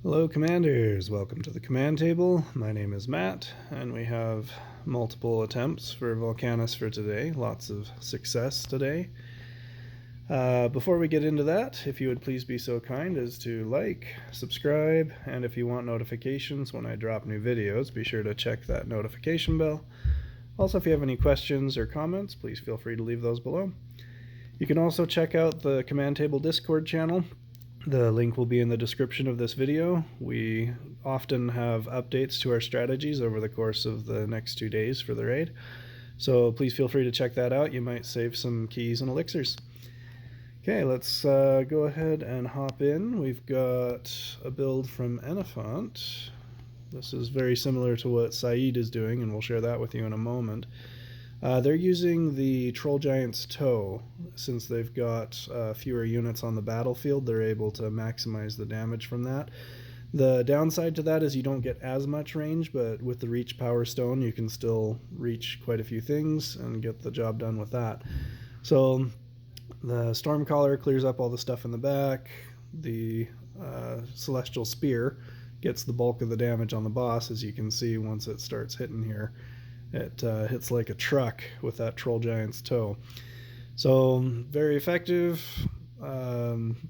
Hello Commanders, welcome to the command table. My name is Matt, and we have multiple attempts for Volcanus for today. Lots of success today. Before we get into that, if you would please be so kind as to like, subscribe, and if you want notifications when I drop new videos, be sure to check that notification bell. Also, if you have any questions or comments, please feel free to leave those below. You can also check out the command table Discord channel. The link will be in the description of this video. We often have updates to our strategies over the course of the next 2 days for the raid, so please feel free to check that out. You might save some keys and elixirs. Okay, let's go ahead and hop in. We've got a build from Enifant. This is very similar to what Saeed is doing, and we'll share that with you in a moment. They're using the Troll Giant's Toe. Since they've got fewer units on the battlefield, they're able to maximize the damage from that. The downside to that is you don't get as much range, but with the Reach Power Stone you can still reach quite a few things and get the job done with that. So the Stormcaller clears up all the stuff in the back. The Celestial Spear gets the bulk of the damage on the boss, as you can see once it starts hitting here. It hits like a truck with that Troll Giant's Toe. So very effective,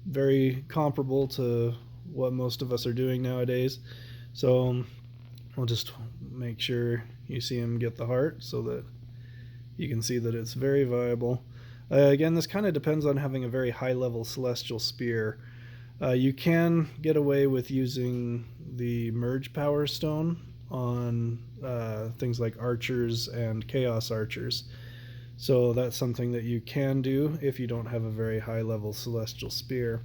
very comparable to what most of us are doing nowadays. So we'll just make sure you see him get the heart so that you can see that it's very viable. Again, this kind of depends on having a very high level Celestial Spear. You can get away with using the Merge Power Stone on things like archers and chaos archers, so that's something that you can do if you don't have a very high level Celestial Spear.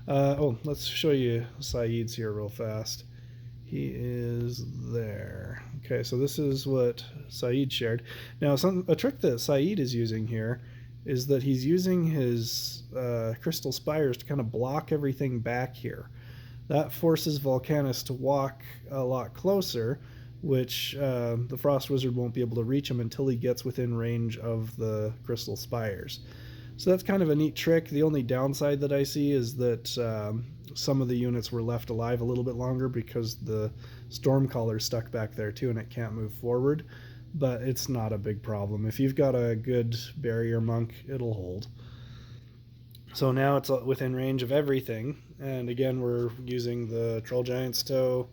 Let's show you Saeed's here real fast. He is there. Okay, so this is what Saeed shared. Now a trick that Saeed is using here is that he's using his crystal spires to kind of block everything back here. That forces Volcanus to walk a lot closer, which the Frost Wizard won't be able to reach him until he gets within range of the crystal spires. So that's kind of a neat trick. The only downside that I see is that some of the units were left alive a little bit longer because the Stormcaller's stuck back there too and it can't move forward, but it's not a big problem. If you've got a good barrier monk, it'll hold. So now it's within range of everything, and again we're using the Troll Giant's Toe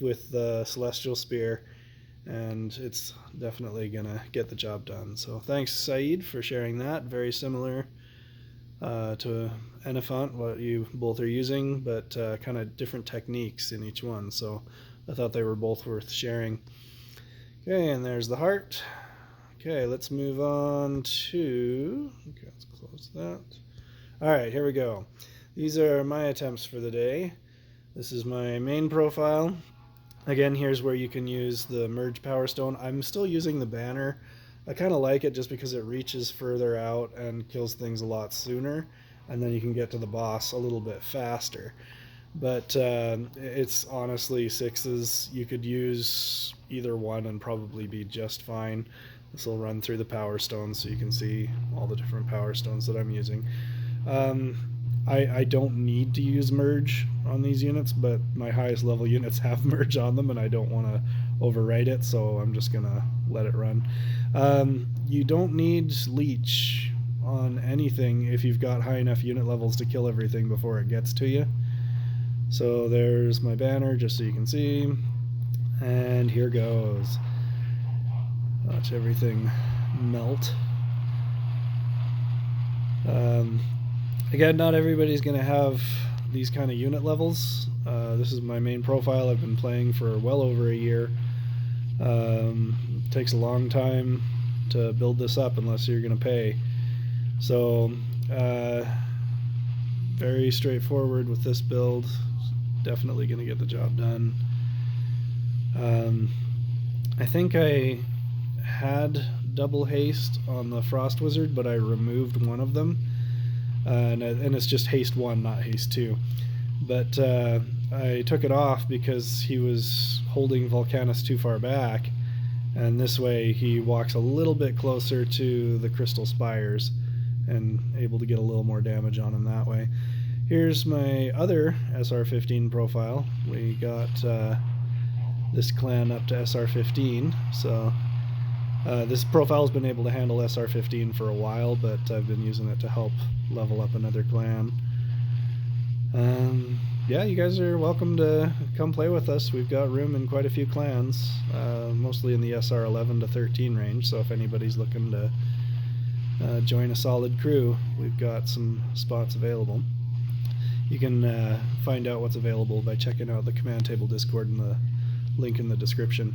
with the Celestial Spear, and it's definitely gonna get the job done. So thanks Saeed for sharing that. Very similar to Enifant, what you both are using, but kind of different techniques in each one, so I thought they were both worth sharing. Okay, and there's the heart. Okay, let's move on to, okay, let's close that. Alright, here we go. These are my attempts for the day. This is my main profile. Again, here's where you can use the Merge Power Stone. I'm still using the banner. I kind of like it just because it reaches further out and kills things a lot sooner, and then you can get to the boss a little bit faster. But it's honestly sixes. You could use either one and probably be just fine. This will run through the Power Stones so you can see all the different Power Stones that I'm using. I don't need to use Merge on these units, but my highest level units have Merge on them and I don't want to overwrite it, so I'm just gonna let it run. You don't need Leech on anything if you've got high enough unit levels to kill everything before it gets to you. So there's my banner, just so you can see, and here goes. Watch everything melt. Again, not everybody's going to have these kind of unit levels. This is my main profile. I've been playing for well over a year. It takes a long time to build this up unless you're going to pay. So very straightforward with this build. Definitely going to get the job done. I think I had double haste on the Frost Wizard, but I removed one of them. And it's just haste 1, not haste 2. But I took it off because he was holding Volcanus too far back, and this way he walks a little bit closer to the crystal spires and able to get a little more damage on him that way. Here's my other SR15 profile. We got this clan up to SR15, so this profile has been able to handle SR15 for a while, but I've been using it to help level up another clan. Yeah, you guys are welcome to come play with us. We've got room in quite a few clans, mostly in the SR11 to 13 range, so if anybody's looking to join a solid crew, we've got some spots available. You can find out what's available by checking out the command table Discord and the link in the description.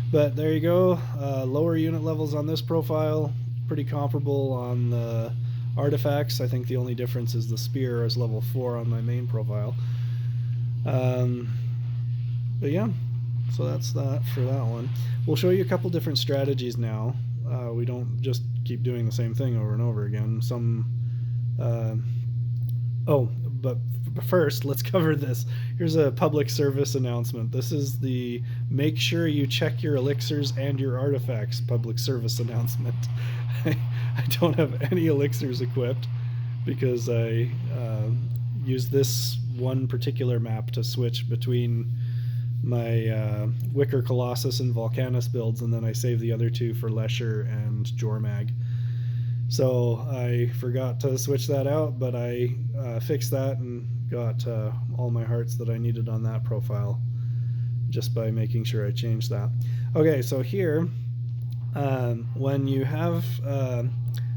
But there you go, lower unit levels on this profile, pretty comparable on the artifacts. I think the only difference is the spear is level 4 on my main profile. But yeah, so that's that for that one. We'll show you a couple different strategies now. We don't just keep doing the same thing over and over again. But first, let's cover this. Here's a public service announcement. This is the make sure you check your elixirs and your artifacts public service announcement. I don't have any elixirs equipped because I use this one particular map to switch between my Wicker Colossus and Volcanus builds, and then I save the other two for Lesher and Jormag. So I forgot to switch that out, but I fixed that and got all my hearts that I needed on that profile just by making sure I changed that. Okay, so here, when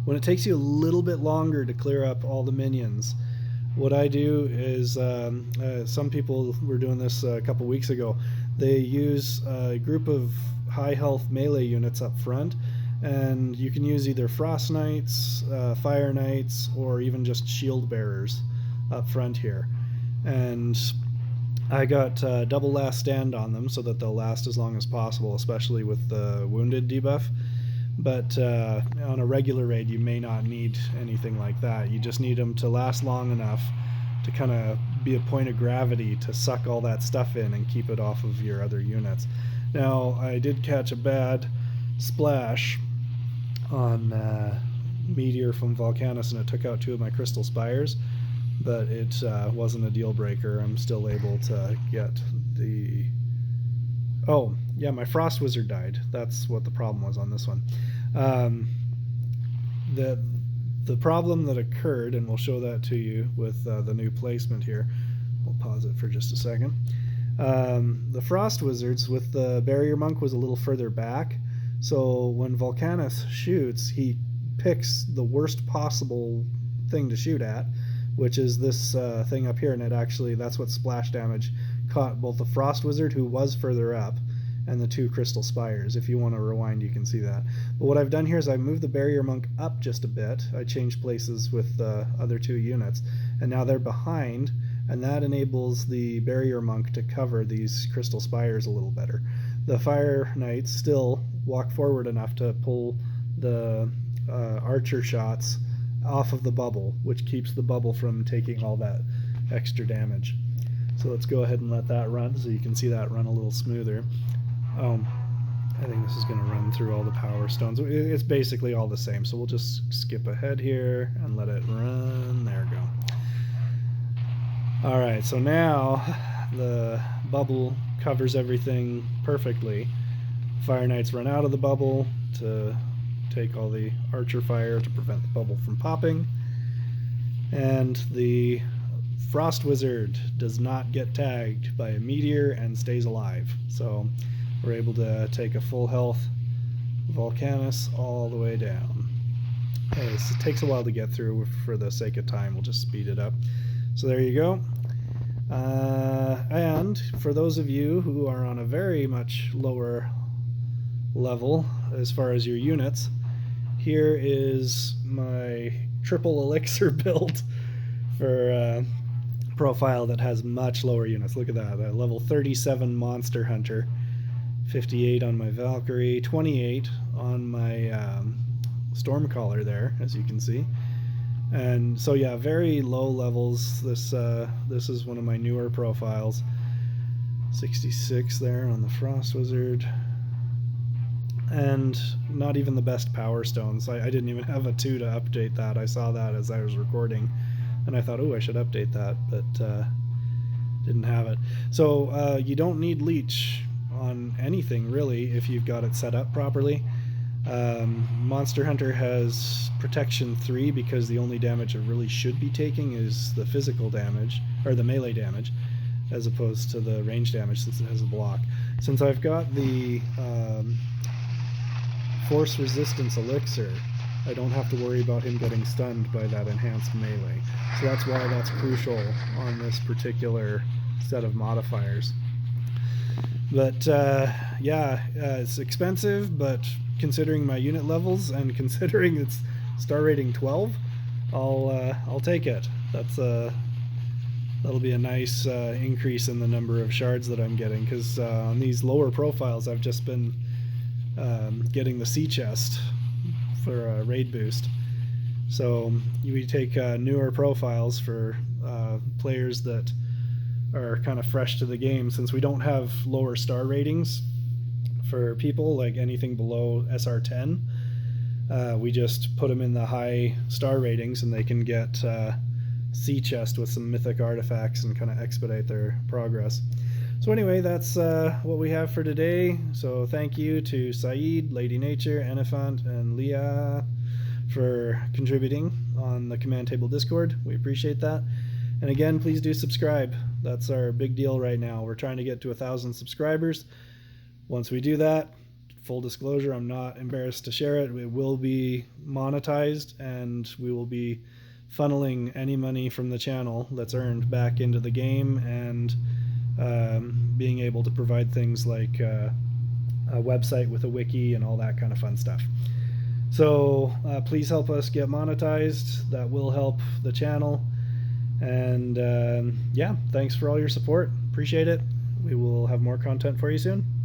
it takes you a little bit longer to clear up all the minions, what I do is, some people were doing this a couple weeks ago, they use a group of high health melee units up front, and you can use either Frost Knights, Fire Knights, or even just Shield Bearers up front here. And I got double last stand on them so that they'll last as long as possible, especially with the wounded debuff. But on a regular raid you may not need anything like that. You just need them to last long enough to kind of be a point of gravity to suck all that stuff in and keep it off of your other units. Now, I did catch a bad splash on Meteor from Volcanus, and it took out 2 of my Crystal Spires, but it wasn't a deal breaker. I'm still able to get the... Oh, yeah, my Frost Wizard died. That's what the problem was on this one. The problem that occurred, and we'll show that to you with the new placement here. We'll pause it for just a second. The Frost Wizards with the Barrier Monk was a little further back, so when Volcanus shoots, he picks the worst possible thing to shoot at, which is this thing up here, and that's what splash damage caught both the Frost Wizard, who was further up, and the 2 Crystal Spires. If you want to rewind, you can see that. But what I've done here is I've moved the Barrier Monk up just a bit. I changed places with the other 2 units, and now they're behind, and that enables the Barrier Monk to cover these Crystal Spires a little better. The Fire Knights still walk forward enough to pull the archer shots off of the bubble, which keeps the bubble from taking all that extra damage. So let's go ahead and let that run so you can see that run a little smoother. I think this is going to run through all the power stones. It's basically all the same, so we'll just skip ahead here and let it run. There we go. Alright, so now the bubble covers everything perfectly. Fire Knights run out of the bubble to take all the archer fire to prevent the bubble from popping. And the Frost Wizard does not get tagged by a meteor and stays alive. So we're able to take a full health Volcanus all the way down. Okay, so it takes a while to get through. For the sake of time, we'll just speed it up. So there you go. And for those of you who are on a very much lower level as far as your units, here is my triple elixir build for a profile that has much lower units. Look at that, a level 37 Monster Hunter, 58 on my Valkyrie, 28 on my Stormcaller there, as you can see. And so yeah, very low levels. This is one of my newer profiles. 66 there on the Frost Wizard. And not even the best power stones. I didn't even have a 2 to update that. I saw that as I was recording and I thought, oh, I should update that, but didn't have it. So you don't need leech on anything really if you've got it set up properly. Monster Hunter has protection 3 because the only damage it really should be taking is the physical damage, or the melee damage, as opposed to the range damage since it has a block. Since I've got the force resistance elixir, I don't have to worry about him getting stunned by that enhanced melee. So that's why that's crucial on this particular set of modifiers. But yeah, it's expensive, but considering my unit levels and considering it's star rating 12, I'll take it. That'll be a nice increase in the number of shards that I'm getting, because on these lower profiles I've just been getting the sea chest for a raid boost. So we take newer profiles for players that are kind of fresh to the game, since we don't have lower star ratings for people, like anything below SR10. We just put them in the high star ratings and they can get sea chest with some mythic artifacts and kind of expedite their progress. So anyway, that's what we have for today. So thank you to Saeed, Lady Nature, Enifant, and Leah for contributing on the Command Table Discord. We appreciate that. And again, please do subscribe. That's our big deal right now. We're trying to get to 1,000 subscribers. Once we do that, full disclosure, I'm not embarrassed to share it. It will be monetized, and we will be funneling any money from the channel that's earned back into the game, and being able to provide things like a website with a wiki and all that kind of fun stuff. So please help us get monetized. That will help the channel. And yeah, thanks for all your support. Appreciate it. We will have more content for you soon.